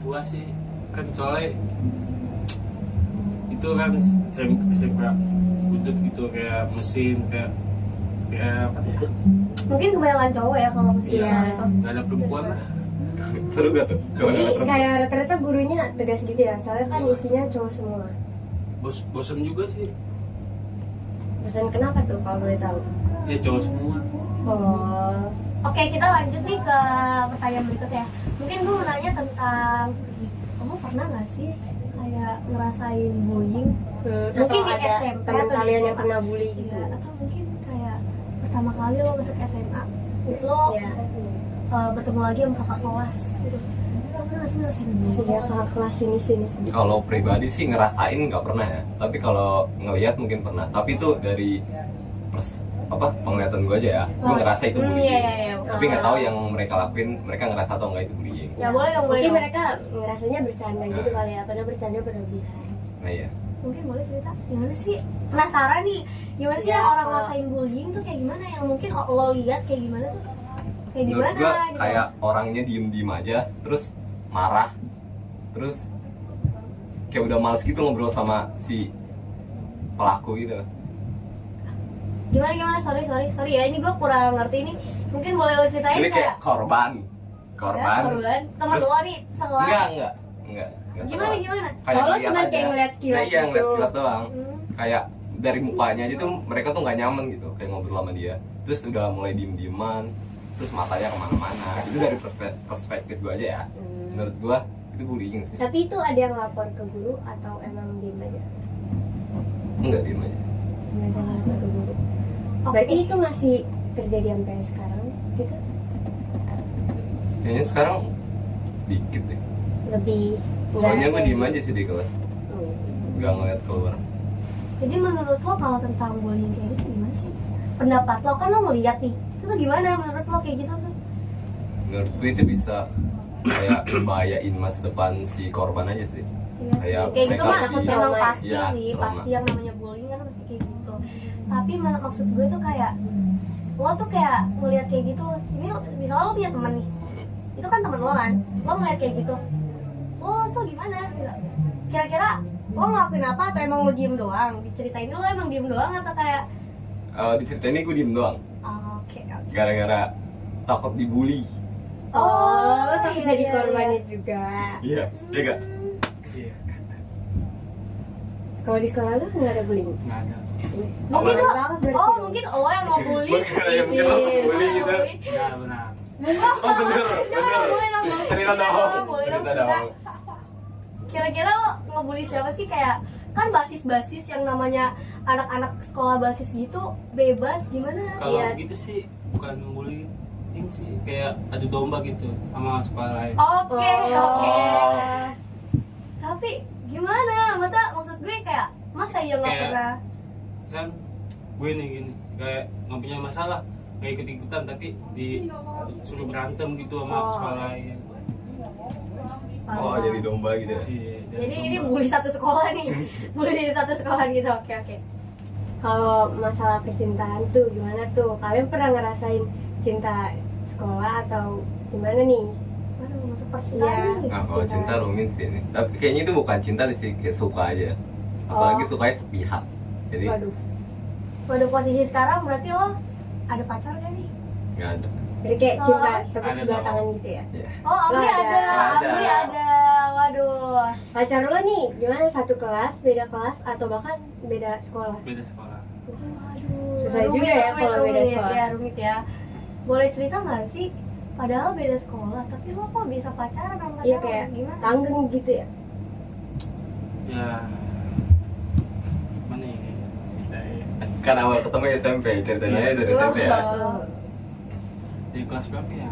gua sih kan soalnya itu kan SMK budut gitu, kayak mesin, kayak apa ya, Mungkin kebanyakan cowok ya kalau musik Iya. itu. nggak ada perempuan lah. Seru gak tuh? Jadi kayak rata-rata gurunya tegas gitu ya, soalnya kan isinya cowok semua. Bosan juga sih Bosan kenapa tuh kalau boleh tahu? ya, cowok semua. Oh, Oke, kita lanjut nih ke pertanyaan berikutnya. Mungkin gue mau nanya tentang, kamu pernah nggak sih kayak ngerasain bullying? Mungkin atau di ada SMP teman atau di kalian yang SMA. kena bully gitu. Iya, atau mungkin kayak pertama kali lo masuk SMA, lo Iya. bertemu lagi sama kakak kelas gitu. Lo pernah nggak sih ngerasain bullying? Iya, kakak kelas sini sedikit. Kalau pribadi sih ngerasain nggak pernah ya, tapi kalau ngelihat mungkin pernah. Tapi itu dari penglihatan gue aja ya, gue ngerasa itu bullying. Iya. Tapi nggak tahu yang mereka lakuin, mereka ngerasa atau nggak itu bullying. Ya boleh dong, boleh Mungkin dong. mereka ngerasanya bercanda gitu kali ya, karena bercanda berlebihan. Nah iya. Mungkin boleh cerita gimana sih, penasaran nih gimana sih Ya, orang kalau- ngerasain bullying tuh kayak gimana, yang mungkin lo lihat kayak gimana tuh, kayak Menurut gimana gue gitu. kayak orangnya diem aja, terus marah, terus kayak udah males gitu ngobrol sama si pelaku gitu. Gimana sorry ya, ini gue kurang ngerti nih, mungkin boleh lo ceritain Ini kayak kayak korban teman Terus- lo nih sekelas. Enggak Gimana sekelas. Kalau ngeliat cuma aja. kayak ngeliat sekilas Nah, iya, ngeliat gitu. sekilas doang. Hmm. Kayak dari mukanya aja tuh mereka tuh nggak nyaman gitu kayak ngobrol sama dia, terus udah mulai diem-dieman, terus matanya kemana-mana. Itu dari perspektif gua aja ya, menurut gua itu bullying sih. Tapi itu ada yang lapor ke guru atau emang diem aja? Enggak, diem aja. Diem aja nggak lapor ke guru. Oke. Berarti itu masih terjadi sampai sekarang gitu? Kayaknya sekarang dikit deh, Lebih soalnya nggak gua ada diem yang- aja sih di kelas, Hmm. nggak ngeliat keluar. Jadi menurut lo kalau tentang bullying kayak gitu gimana sih pendapat lo, kan lo ngeliat nih itu tuh gimana menurut lo kayak gitu tuh? Menurut gua itu bisa kayak membahayain masa depan si korban aja sih. Iya sih, Kayak kayak gitu mereka mah lebih- emang trauma. pasti Iya, sih, trauma. pasti yang namanya bullying kan pasti kayak gitu. Tapi maksud gue tuh kayak lo tuh kayak ngeliat kayak gitu, ini misalnya lo punya teman nih, itu kan temen lo kan, lo ngeliat kayak gitu, lo tuh gimana? Kira-kira lo ngelakuin apa atau emang lo diem doang? Diceritain lo emang diem doang atau kayak Diceritain ini gua diem doang, oke. gara-gara takut dibully. Oh, tapi iya, jadi iya, korbannya juga. Iya, iya gak? Iya, Kalau di sekolah lu nggak ada bullying? nggak ada. Mungkin lo, Banget berarti oh dong. mungkin lo yang mau bully. Mungkin lo yang bully gitu. Nggak benar. Oh bener, Coba dong, boleh dong, boleh cerita dong, boleh dong, cerita cerita. dong. Kira-kira lo ngebully siapa sih? Kayak kan basis-basis yang namanya anak-anak sekolah basis gitu bebas gimana? Kalau Iya. gitu sih bukan bullying sih, kayak adu domba gitu sama sekolah lain. Oke, Oh. oke. Tapi gimana? Maksud gue kayak masa iya nggak Kayak- pernah? Kan gue nih gini, kayak nggak punya masalah, kayak ikut-ikutan tapi disuruh berantem gitu sama Oh. sekolah lain. Oh jadi domba gitu ya? Iya, Jadi ini bully satu sekolah nih, bully satu sekolah gitu. Oke. Kalau masalah percintaan tuh gimana tuh? Kalian pernah ngerasain cinta sekolah atau gimana nih? Waduh, masuk Iya. percintaan nih. Nah kalau cinta rumit sih ini, tapi kayaknya itu bukan cinta sih, kayak suka aja. Apalagi Oh. sukanya sepihak. Jadi Waduh, Waduh, posisi sekarang berarti lo ada pacar gak nih? nggak ada. jadi kayak cinta Oh. tepuk Ada sebelah dong. tangan gitu ya? Ya. Oh, Amri Lo ada. ada. Amri ada. Waduh. Pacar lo nih gimana? Satu kelas, beda kelas, atau bahkan beda sekolah? beda sekolah. Waduh. Susah juga ya kalau beda sekolah. Ya, rumit ya. Boleh cerita nggak sih? Padahal beda sekolah, tapi lo kok bisa pacaran sama pacar Iya lo? kayak Gimana? langgeng gitu ya? Ya mana ya sih saya Kan awal ketemu SMP, ceritain aja dari SMP ya. Oh. di kelas berapa ya?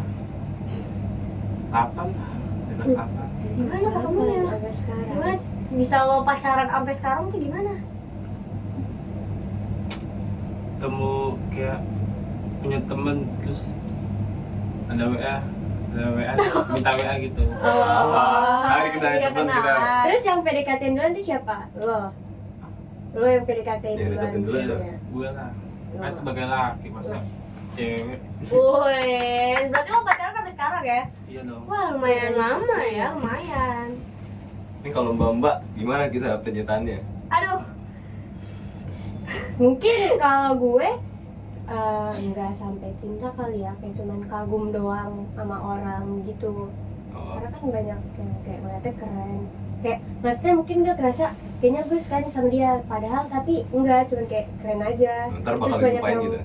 8 lah, di kelas 8. Gimana ketemunya? Sampai sekarang. Gimana bisa lo pacaran sampai sekarang tuh gimana? Ketemu kayak punya temen, terus ada WA minta WA gitu. Ah, dikenalin iya, temen kita. kenalan. Terus yang PDKT duluan tuh siapa? Lo yang PDKT Yang duluan. deketin duluan gitu lo. ya? Gue lah, kan sebagai laki masa cewek. Wih, berarti lo pacaran sampai sekarang ya? Iya dong. Wah lumayan lama ya, lumayan. Ini kalau mbak gimana kita penyitaannya? Aduh, Mungkin kalau gue nggak sampai cinta kali ya, kayak cuman kagum doang sama orang gitu. Oh, Karena kan banyak yang kayak ngeliatnya keren, kayak maksudnya mungkin gak kerasa kayaknya gue suka nih sama dia, padahal tapi enggak, cuman kayak keren aja. ntar bakal Terus banyak dilupain yang gitu.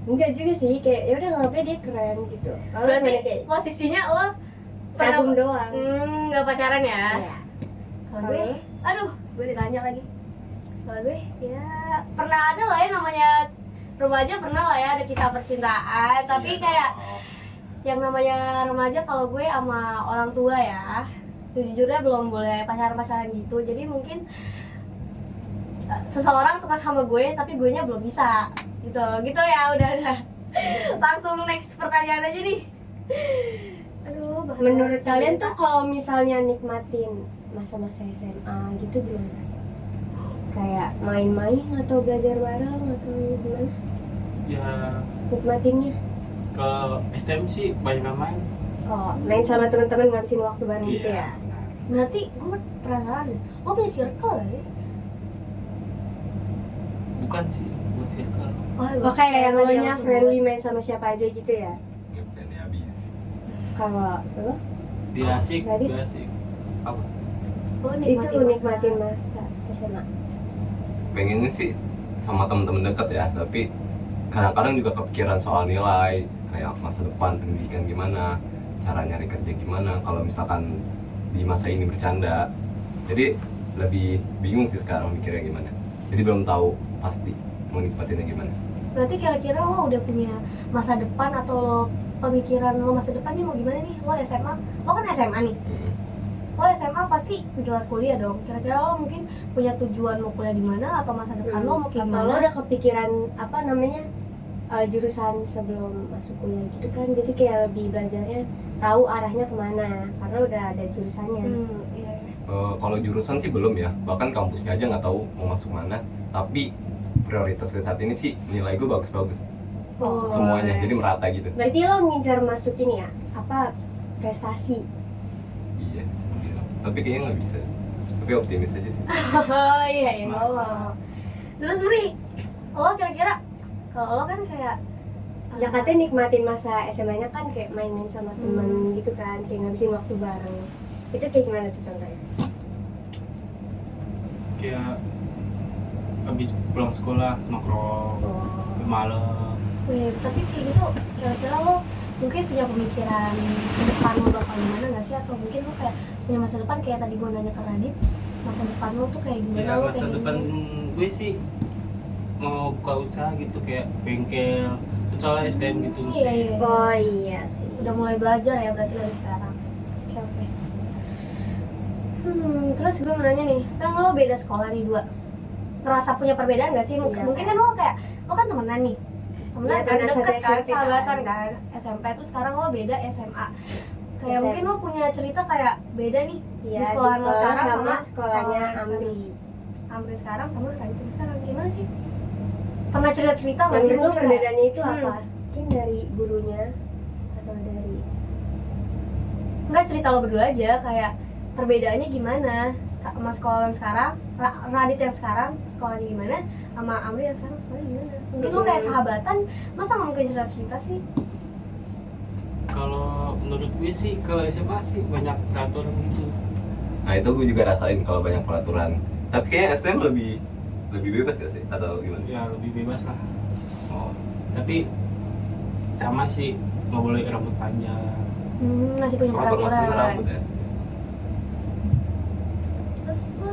enggak juga sih, kayak ya udah nganggapnya dia keren gitu. Kalau berarti banyak kayak posisinya lo kagum pernah doang. nggak pacaran ya? Iya. Kalau gue, aduh, gue ditanya lagi. Kalau gue, ya pernah ada lah ya namanya remaja, pernah lah ya ada kisah percintaan. Tapi Iya kayak dong. yang namanya remaja, kalau gue sama orang tua ya, sejujurnya belum boleh pacaran-pacaran gitu. Jadi mungkin seseorang suka sama gue, tapi gue nya belum bisa. Gitu ya, udah. Langsung next pertanyaan aja nih. Aduh, bahasa Menurut cinta. kalian tuh kalau misalnya nikmatin masa-masa SMA gitu gimana? Kayak main-main atau belajar bareng atau gimana? Ya Nikmatinnya? kalau STM sih banyak main. Oh, main sama teman-teman ngabisin waktu bareng gitu Iya. ya? Berarti gue penasaran deh, lo punya circle gak sih? Bukan sih buat circle. Oh, kayak yang lo nya friendly main sama siapa aja gitu ya? Ngeplannya habis. Kalau lo? Dia asik, Tadi? dia asik. Apa? Lo Itu nikmatin masa SMA. Pengennya sih sama temen-temen dekat ya, tapi kadang-kadang juga kepikiran soal nilai, kayak masa depan pendidikan gimana, cara nyari kerja gimana kalau misalkan di masa ini bercanda. Jadi lebih bingung sih sekarang mikirnya gimana. Jadi belum tahu pasti mau nikmatinnya gimana. Berarti kira-kira lo udah punya masa depan atau lo pemikiran lo masa depannya mau gimana nih? Lo SMA, lo kan SMA nih. Lo SMA pasti jelas kuliah dong. Kira-kira lo mungkin punya tujuan mau kuliah di mana atau masa depan lo mau kayak Atau lo gimana? udah kepikiran apa namanya jurusan sebelum masuk kuliah gitu kan? Jadi kayak lebih belajarnya tahu arahnya kemana karena udah ada jurusannya. Iya. Kalau jurusan sih belum ya, bahkan kampusnya aja nggak tahu mau masuk mana. Tapi prioritas ke saat ini sih nilai gue bagus-bagus Oh, semuanya, jadi merata gitu. Berarti lo ngincar masuk ini ya? Apa prestasi? Iya bisa dibilang, tapi kayaknya nggak bisa. Tapi optimis aja sih. Oh iya mau. Terus Bri, lo kira-kira kalau lo kan kayak Ya katanya nikmatin masa SMA-nya kan kayak main-main sama temen gitu kan, kayak ngabisin waktu bareng. Itu kayak gimana tuh contohnya? Kayak habis pulang sekolah nongkrong Oh. malam. wih, tapi kayak gitu kira-kira lo mungkin punya pemikiran ke depan lo bakal gimana nggak sih, atau mungkin lo kayak punya masa depan kayak tadi gue nanya ke Radit, masa depan lo tuh kayak gimana? Ya Lo masa pengen depan gue sih mau buka usaha gitu kayak bengkel. Soalnya STM gitu mesti. iya. Oh iya sih. Udah mulai belajar ya berarti dari sekarang. Oke. Terus gue mau nanya nih, kan lo beda sekolah nih dua, ngerasa punya perbedaan gak sih? Mungkin, Iya, mungkin kan. kan lo kayak, lo kan temenan nih, temenan Iya, kan kan, deket satu kan, SMP sahabatan kan. kan, SMP, terus sekarang lo beda SMA. Kayak SMA. mungkin lo punya cerita kayak beda nih Iya, di sekolah lo sekarang sama sekolahnya sekolah yang Amri. Amri sekarang sama Radit sekarang, gimana sih? Pernah cerita-cerita nggak Yang sih? itu mungkin perbedaannya itu Hmm. apa? Mungkin dari gurunya atau dari Enggak, cerita lo berdua aja, kayak perbedaannya gimana sama sekolah yang sekarang, Radit yang sekarang sekolahnya gimana, sama Amri yang sekarang sekolahnya gimana? Mungkin lo kayak sahabatan, masa nggak mungkin cerita-cerita sih? Kalau menurut gue sih kalau SMA sih banyak peraturan gitu. Nah itu gue juga rasain kalau banyak peraturan. Tapi kayaknya STM lebih bebas gak sih? Atau gimana? Ya lebih bebas lah. Oh, Tapi sama sih nggak boleh rambut panjang. Masih punya kalau permasalahan peraturan. rambut ya? Terus lo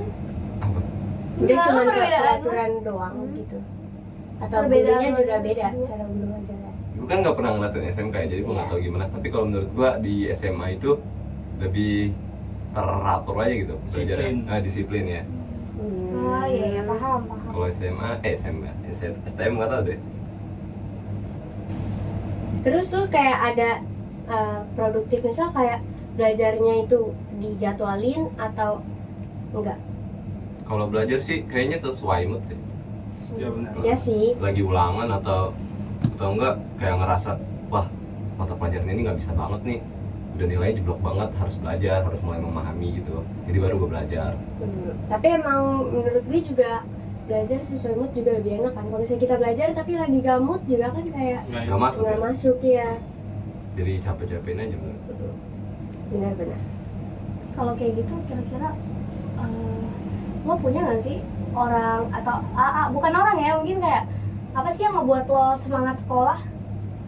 Apa? dia Enggak, cuma lo kayak perbedaan. peraturan doang gitu. Atau Perbedaan gurunya lo juga juga. beda cara guru ngajarnya. Gue kan nggak pernah ngerasain SMK ya, jadi gue nggak Iya. tahu gimana. Tapi kalau menurut gue di SMA itu lebih teratur aja gitu. Disiplin. Disiplin ya. Oh iya, paham. Kalau STM nggak tahu deh. Terus lu kayak ada produktif, misal kayak belajarnya itu dijadwalin atau enggak? Kalau belajar sih kayaknya sesuai mood deh. Ya benar. Ya sih. Lagi ulangan atau enggak kayak ngerasa wah mata pelajaran ini nggak bisa banget nih, udah nilainya jeblok banget, harus belajar, harus mulai memahami gitu. Jadi baru gue belajar. Tapi emang menurut gue juga belajar sesuai mood juga lebih enak kan. Kalau misalnya kita belajar tapi lagi gamut juga kan kayak Nggak masuk nggak ya? masuk ya. Jadi capek-capekin aja bener. Benar-benar. Kalau kayak gitu kira-kira lo punya nggak sih orang atau bukan orang ya, mungkin kayak apa sih yang ngebuat lo semangat sekolah,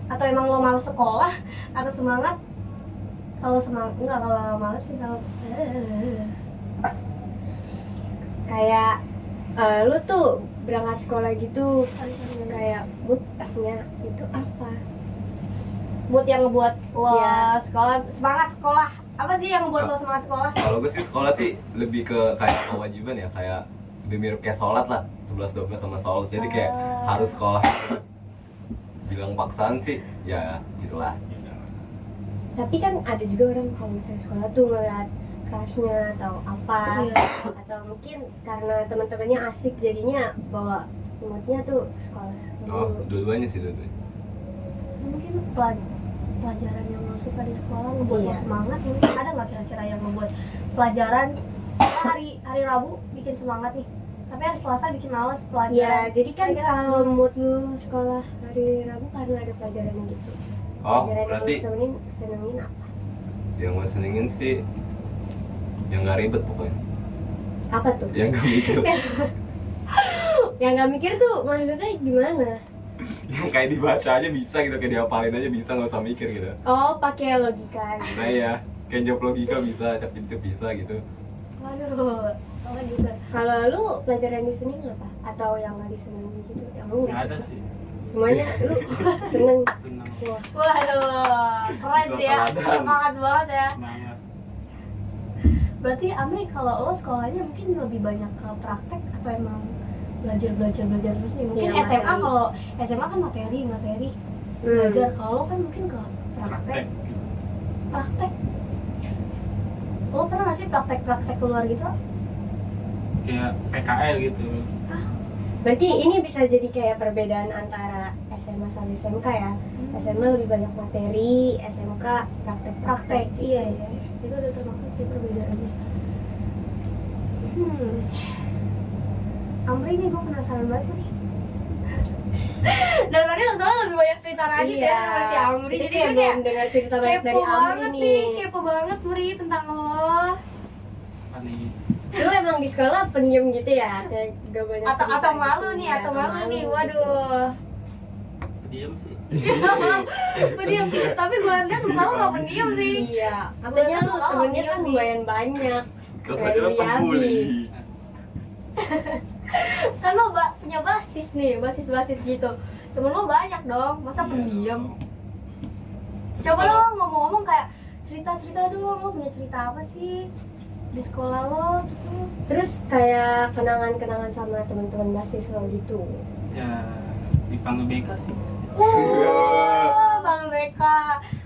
atau emang lo males sekolah atau semangat? Kalau semangat enggak, kalau males misal Kayak lu tuh berangkat sekolah gitu kayak moodnya itu apa? buat yang ngebuat lo Iya. semangat sekolah, apa sih yang ngebuat lo semangat sekolah? Kalau gue sih sekolah sih lebih ke kayak kewajiban ya, kayak udah mirip kayak sholat lah, 11-12 sama sholat. Jadi kayak harus sekolah. Bilang paksaan sih, ya gitulah. Tapi kan ada juga orang kalau misalnya sekolah tuh ngeliat kelasnya atau apa, Iya. atau mungkin karena teman-temannya asik jadinya bawa moodnya tuh sekolah. Oh, dua-duanya sih, dua-duanya. Mungkin pelajaran yang lo suka di sekolah ngebuat lo Iya. semangat, mungkin ada nggak kira-kira yang ngebuat pelajaran hari Rabu bikin semangat nih, tapi hari Selasa bikin malas Iya, pelajaran? jadi kan Kira-kira kalau mood lu sekolah hari Rabu karena ada pelajarannya gitu. Oh, Pelajaran berarti yang lu senengin apa? yang gue senengin sih yang gak ribet pokoknya. Apa tuh? Yang gak mikir. Yang nggak mikir tuh maksudnya gimana? Yang kayak dibaca aja bisa gitu, kayak dihafalin aja bisa, nggak usah mikir gitu. Oh, pakai logika. Gitu. Nah ya, kayak jawab logika bisa, cap-cip bisa gitu. Waduh, kalau juga Kalau lu pelajaran di Senin apa? Atau yang nggak disenengin gitu? Yang lu Nggak nggak ada suka? sih, Semuanya lu seneng. senang Wah, waduh, keren sih ya, Teladan. semangat banget ya. banget. Berarti Amri, kalau lo sekolahnya mungkin lebih banyak ke praktek atau emang belajar terus nih? Mungkin Iya, SMA, materi. kalau SMA kan materi belajar, kalau lo kan mungkin ke Praktek praktek. Lo pernah nggak sih praktek keluar gitu? kayak PKL gitu. Berarti ini bisa jadi kayak perbedaan antara SMA sama SMK ya. SMA lebih banyak materi, SMK praktek-praktek. Iya, itu udah termasuk sih perbedaannya. Amri nih, gue penasaran banget nih. Dan tadi soalnya lebih banyak cerita lagi Iya. ya sama si Amri, Kita jadi kayak gue belum kayak dengar cerita banyak kepo dari Amri banget nih. kepo banget Mri tentang lo. Apa nih? Lu emang di sekolah pendiam gitu ya? Kayak gak banyak Atau cerita malu gitu. nih, Ya, atau malu nih, gitu. waduh. Pendiam sih. Pendiam, tapi gue lihat muka lo gak pendiam sih. Iya, katanya lu Bener, temennya iya kan sih. lumayan banyak. Katanya Friendly pembuli. habis. Kan lo punya basis nih, basis gitu. Temen lo banyak dong, masa pendiam? Coba lo ngomong-ngomong kayak cerita-cerita dong, lo punya cerita apa sih di sekolah lo gitu? Terus kayak kenangan-kenangan sama teman-teman basis lo gitu. Ya dipanggil BK sih. Bang BK,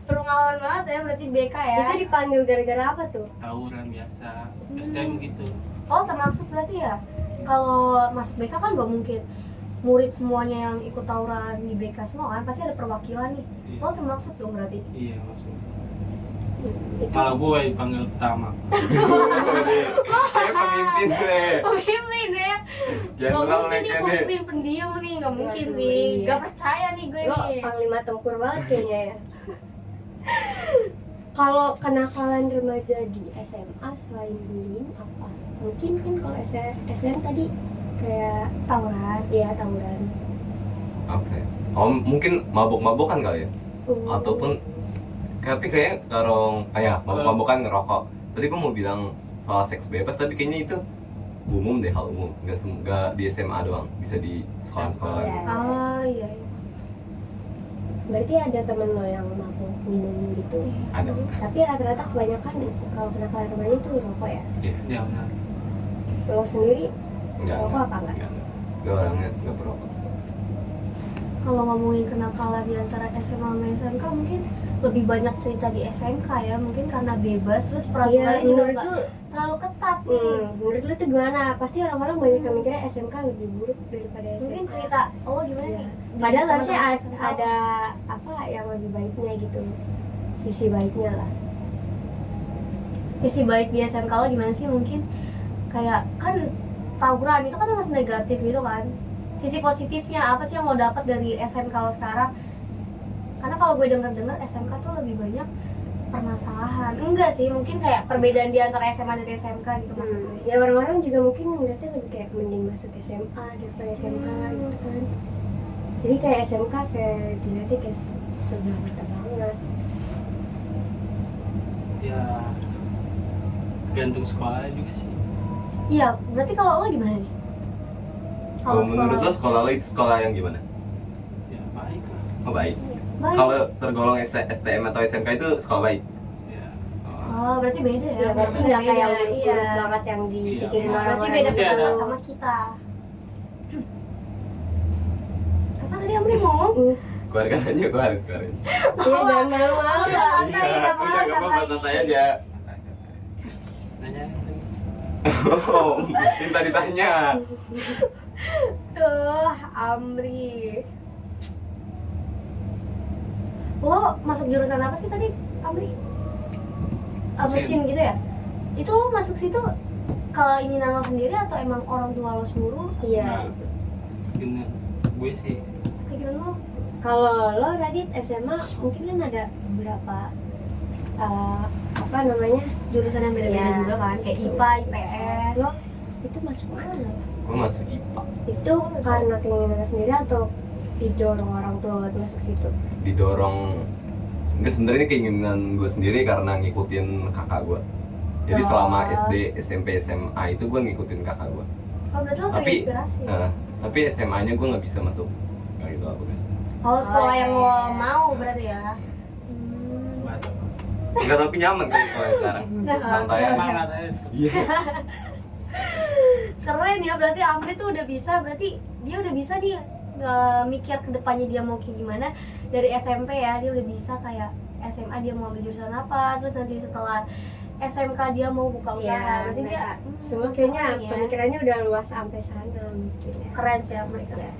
pengalaman banget ya berarti BK ya. Itu dipanggil gara-gara apa tuh? Tawuran biasa, STM gitu. Oh, termasuk berarti ya. Kalau masuk BK kan gak mungkin murid semuanya yang ikut tawuran di BK semua kan, pasti ada perwakilan nih. Iya. Lo termasuk dong berarti. Iya maksudnya. Itu Malah gue dipanggil pertama. Kayak pemimpin deh. Pemimpin ya. Gak General mungkin nih nih pemimpin pendiam nih, gak mungkin Waduh, sih. iya. Gak percaya nih gue lo nih. panglima tempur banget kayaknya ya. Kalau kenakalan remaja di SMA selain bullying apa? Mungkin kan kalau SM tadi kayak Tawuran. ya tawuran. Oke. Oh, mungkin mabuk-mabukan kali ya? Ataupun tapi kayaknya mabuk-mabukan ngerokok. Tadi gue mau bilang soal seks bebas, tapi kayaknya itu umum deh, hal umum. Nggak di SMA doang, bisa di sekolah-sekolah lain. Iya. Ah iya. Berarti ada temen lo yang mabuk minum gitu. Ada. Tapi rata-rata kebanyakan kalau kenakalan remaja itu rokok ya. Iya. Ya benar. Lo sendiri Enggak. rokok apa enggak? Gue orangnya nggak perokok. Kalau ngomongin kenakalan di antara SMA sama SMK, mungkin lebih banyak cerita di SMK ya, mungkin karena bebas, terus Iya, peraturannya juga menurut nggak lu, terlalu ketat nih. menurut lu tuh gimana? Pasti orang-orang banyak yang mikirnya SMK lebih buruk daripada SMK. Mungkin cerita lo gimana Iya. nih? Padahal Teman-teman harusnya SMK. ada apa yang lebih baiknya gitu, sisi baiknya lah. sisi baik di SMK lo gimana sih? Mungkin kayak kan tawuran itu kan masih negatif gitu kan. Sisi positifnya apa sih yang lo dapat dari SMK lo sekarang? Karena kalau gue dengar SMK tuh lebih banyak permasalahan. Enggak sih, mungkin kayak perbedaan di antara SMA dan SMK gitu maksud gue. Ya orang-orang juga mungkin ngeliatnya lebih kayak mending masuk SMA daripada SMK gitu kan. Jadi kayak SMK kayak dilihatnya kayak sebelah mata banget. Ya tergantung sekolah juga sih. Iya, berarti kalau lo gimana nih? Kalau menurut lo sekolah lo itu sekolah yang gimana? Ya baik lah. Oh baik. baik. Kalau tergolong STM atau SMK itu sekolah baik. Ya. Oh, berarti beda ya? Ya berarti nggak kayak yang iya. buruk banget yang dipikirin Iya. Berarti orang-orang. beda Pasti ada. pendapat sama kita. Apa tadi Amri ngomong? Keluarkan aja, keluarin. Iya jangan malu-malu. Udah santai, udah udah gak apa-apa, santai. santai aja. Nanya. Oh, minta ditanya. Tuh, Amri. Lo masuk jurusan apa sih tadi, Amri? Mesin gitu ya? Itu lo masuk situ keinginan lo sendiri atau emang orang tua lo suruh? Iya. Mungkin gue sih Keinginan lo? Kalau lo Radit SMA mungkin kan ada beberapa apa namanya Jurusan yang beda-beda Iya. juga kan? Kayak IPA, IPS. lo itu masuk mana? Gue masuk IPA. Itu karena keinginan lo sendiri atau didorong orang tua buat masuk situ? Didorong. Enggak, sebenarnya ini keinginan gue sendiri karena ngikutin kakak gue. Jadi Oh. selama SD, SMP, SMA itu gue ngikutin kakak gue. Oh, berarti lo Tapi, terinspirasi. Tapi SMA-nya gue nggak bisa masuk. Kayak gitu aku kan. Oh, sekolah Oh, yang iya, lo iya. mau berarti ya? bahasa Enggak, tapi nyaman kan sekolah sekarang. Santai. Iya. semangat aja. Iya. Keren ya, berarti Amri tuh udah bisa, berarti dia udah bisa nih mikir ke depannya dia mau kayak gimana. Dari SMP ya, dia udah bisa kayak SMA dia mau ambil jurusan apa, terus nanti setelah SMK dia mau buka usaha. Iya, Berarti dia mereka semua kayaknya keren ya. pemikirannya udah luas sampai sana mungkin ya. Keren sih mereka. Ya.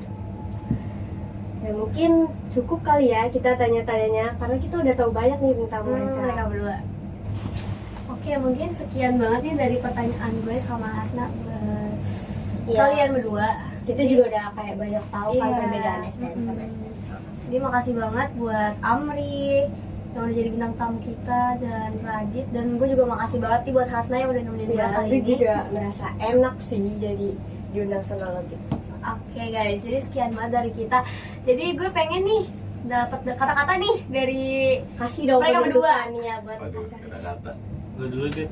Ya mungkin cukup kali ya kita tanya-tanyanya karena kita udah tahu banyak nih tentang mereka. Mereka berdua. Oke, mungkin sekian banget nih dari pertanyaan gue sama Hasna buat Iya. kalian berdua. Kita juga udah kayak banyak tahu kan Iya. perbedaan STM sama Mm-mm. SMK. Jadi makasih banget buat Amri yang udah jadi bintang tamu kita dan Radit, dan gue juga makasih banget nih buat Hasna yang udah nemenin gue Ya, kali tapi ini. juga merasa enak sih jadi diundang sama lo gitu. Oke guys, jadi sekian banget dari kita. Jadi gue pengen nih dapat kata-kata nih dari Kasih dong Mereka berdua. penutupan ya buat Waduh, acara. kata-kata. Lu dulu deh.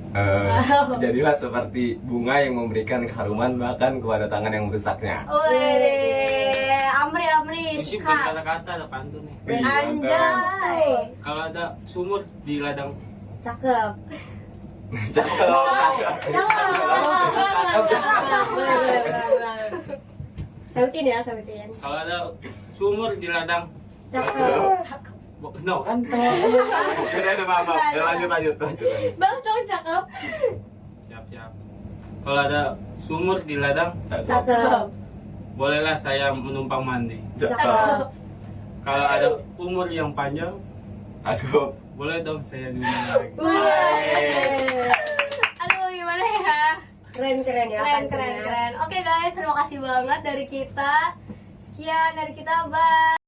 Jadilah seperti bunga yang memberikan keharuman bahkan kepada tangan yang merusaknya. Wih, Amri, Gue sih bukan sikat. kata-kata, ada pantun nih. Wih, Anjay. Kalau ada sumur di ladang, Cakep. Cakep. Sautin ya, sautin. kalau ada sumur di ladang, Cakep. no kan? Udah, maaf. Ya, lanjut. Bagus dong, cakep. Siap. Kalau ada sumur di ladang, Cakep. bolehlah saya menumpang mandi. Cakep. Kalau ada umur yang panjang, Cakep. boleh dong saya diundang lagi. Wih. Aduh, gimana ya? Keren ya. pantunnya. Keren. Oke guys, terima kasih banget dari kita. Sekian dari kita, bye.